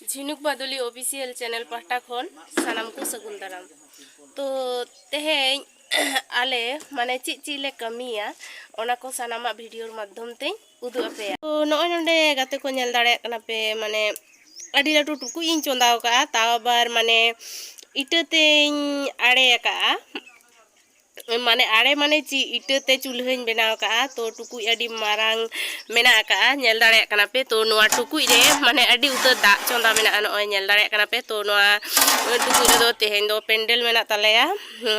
Jhinuk बादुली official channel पाहटा खन सानाम को सगुन दाराम। तो तेहें आले माने चिले कमिया ओना को सानामा वीडियो माध्यम ते उदु अपेया। तो नॉय नोंडे गाते को नेल दाड़े कना पे माने अडी लाटू टुकु इन चोंदाव का ताबार माने इटते आड़े का माने आड़े माने ची इटते चूल्हे बनाव का तो टुकु अडी मारांग मेना का नेल दाड़े कना पे। तो नोआ टुकु रे माने अडी उतर दा चोंदा मेना नॉय नेल दाड़े कना पे। तो नोआ टुकु रे दो तेहें दो पेंडल मेना तलेया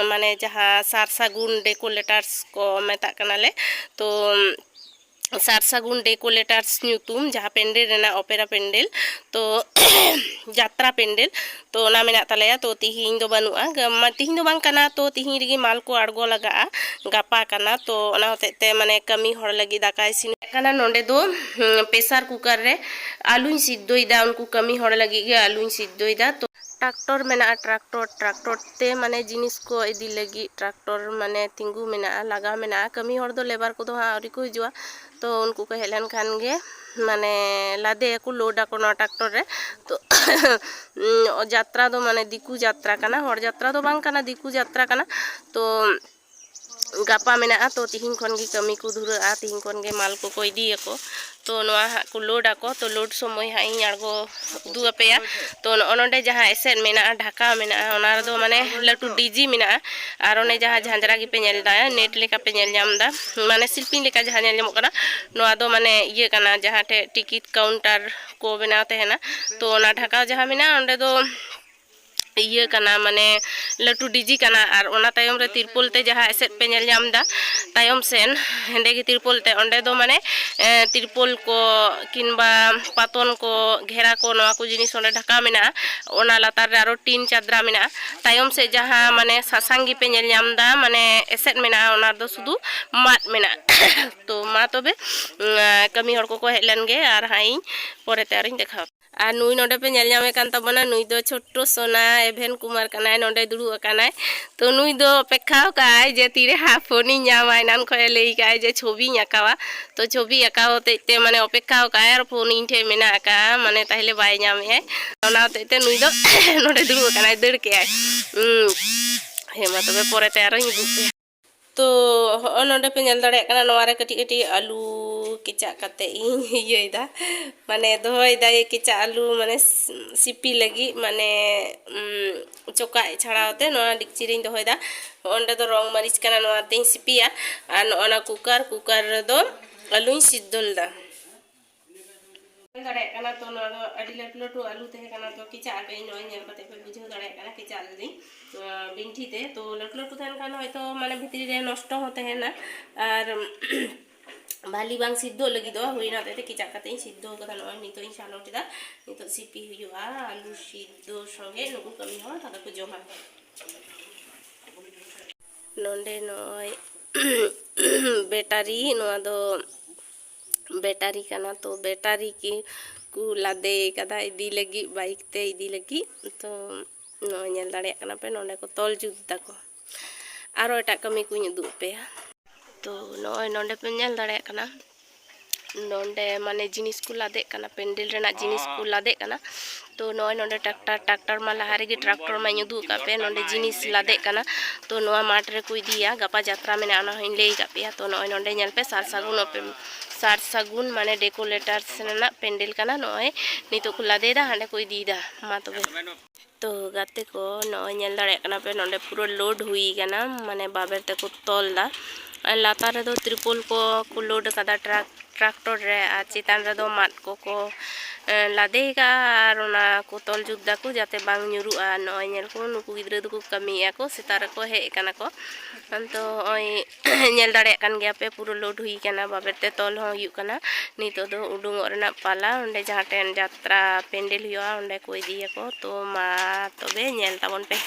माने जहाँ सार सागुन डेकोरेटर्स को मेता कना ले। तो सार सागुन डेकोरेटर्स न्यूतुम जहाँ पेंडल रेना ओपेरा पेंडल तो यात्रा पेंडल तो ना मेना तलेया। तो तिहिं दो बनुआ तिहिं दो बांग कना तो तिहिं रिगी माल को आड़गो लगा गापा कना। तो ओना होते माने कमी हर लगी दाका इसिन कना नोंडे दो प्रेशर कुकर रे आलू सिद्धोइदा उनको कमी हर लगी गे आलू सिद्धोइदा। तो ट्रैक्टर मेना ट्रैक्टर ते माने जिनिस को इदी लगी ट्रैक्टर माने तिंगु मेना लगा मेना कमी हर दो लेबर को दो हाँ आउरी को हिजुआ। तो उनको को हेलन खान गे माने लादे को लोडा को ना ट्रैक्टर रे। तो यात्रा दो माने दिकु यात्रा कना हर यात्रा दो बांग कना दिकु यात्रा कना। तो गापा मेना तो तिहिं खन गे कमी को धुरा तिहिं खन गे माल को इदी को। तो नोआ को लोड आको तो लोड समय हाँ इन आड़गो उदू अपेया। तो नोंडे जहाँ एसेट मेना ढाका मेना ओना दो माने लटू डीजी मेना और ओने जहाँ झांझरा गे पे नेल दा नेट लेका पे नेल जाम दा माने शिल्पी लेका जहाँ नेल जामो कना नोआ दो माने ये कना जहाँ टे टिकट काउंटर को बनाव तहेना। तो ओना ढाका जहाँ मेना ओंडे दो इये कना माने लटू डीजी कना और ओना तायम रे तिरपुल ते जहाँ एसेट पे नेल जाम दा तायम सेन हेंडे गे तिरपुल ते ओंडे दो माने तिरपुल को किनबा पातन को घेरा को नवा को जिनिस ओंडे ढाका मेना ओना लातार रे आरो टीन चादरा मेना तायम से जहाँ माने सासांगी पे नेल जाम दा माने एसेट मेना ओना दो सुदु मात मेना। तो मा तबे कमी हर को हेलन गे और हाई परे ते आरिन देखा आ नुई नोडे पे नेल जामे कान तबना नुई दो छोटो सोना एभेन कुमार कनाय नोडे दुड़ु अकानाय। तो नुई दो अपेक्षाव काय जे तीरे हाफोनी न्यामाय नान खय लेई काय जे छवि आकावा। तो छवि आकाव ते माने अपेक्षाव काय और फोन इन ठे मेना का माने ताहले बाय न्यामे ओना ते नुई दो नोडे दुड़ु अकानाय दड़ के आय हे मा तबे परे ते आरो दुप। तो नोडे पे नेल दाड़े कना नोआ रे कटी कटी आलू केचा कते इन इयदा माने दोइदा ये केचा आलू माने सिपी लगी माने चोका छाड़ावते नोआ डिक्ची रे दोइदा ओंडे दो रंग मरीच कना नोआ ते सिपिया और नोना कुकर दो आलू सिद्धोलदा दाड़े कना। तो नोआ अडी लटू लटू आलू ते कना तो केचा पे नोय नेल कते पे बुझाव दाड़े कना केचा आलू दी बिंठी ते। तो लटू लटू थान खान होयतो माने भितरी रे नष्ट होते है ना और भाली बांग सिद्धो लगी दो हुईना ते केचा कते सिद्धो कदा नोय नितो इन सालोटिदा नितो सिपी हुयुआ आलू सिद्धो संगे नुकु कमी हो तादा को जमा नोंडे नोय बैटारी नोआ दो बैटारी कना। तो बैटारी की को लादे कदा इदी लगी बाइक ते इदी लगी। तो नोय नेल दाड़े कना पे नोंडे को तोल जुत दाको आरो एटा कमी को उदु पे। तो नोय नोंडे पे नेल दाड़े कना नोंडे माने जिनिस को लादे कना पेंडल रेना जिनिस को लादे कना। तो नोय नोंडे ट्रैक्टर मा लहा रे ट्रैक्टर मा उदु का पे नोंडे जिनिस लादे कना। तो नोआ माठ रे को इदिया गापा यात्रा मेना ओना हइन लेई का पे। तो नोय नोंडे नेल पे सार सागुन माने डेकोरेटर्स रेना पेंडल कना नोय नितो को लादेदा हांडे को इदीदा मा तबे। तो गाते को नोय नेल दाड़े कना पे नोंडे पूरा लोड हुई कना माने बाबेर ते को तोलदा लातार रे दो त्रिपोल को लोड कदा ट्रैक्टर रे आ चितान रे दो माट को लादेगा और ओना को तोल जुदा को जाते बांग न्युरुआ नोय नेल को नुकु गिद्रा दो को कमिया को सेतार को हे कना को। तो ओय नेल दाड़े कान गया पे पूरा लोड हुई कना बाबेर ते तोल हो हुयु कना नितो दो उडुंग रेना पाला ओंडे जहाँ टेन यात्रा पेंडल हुआ ओंडे को इदिया को। तो मा तबे नेल ताबन पे।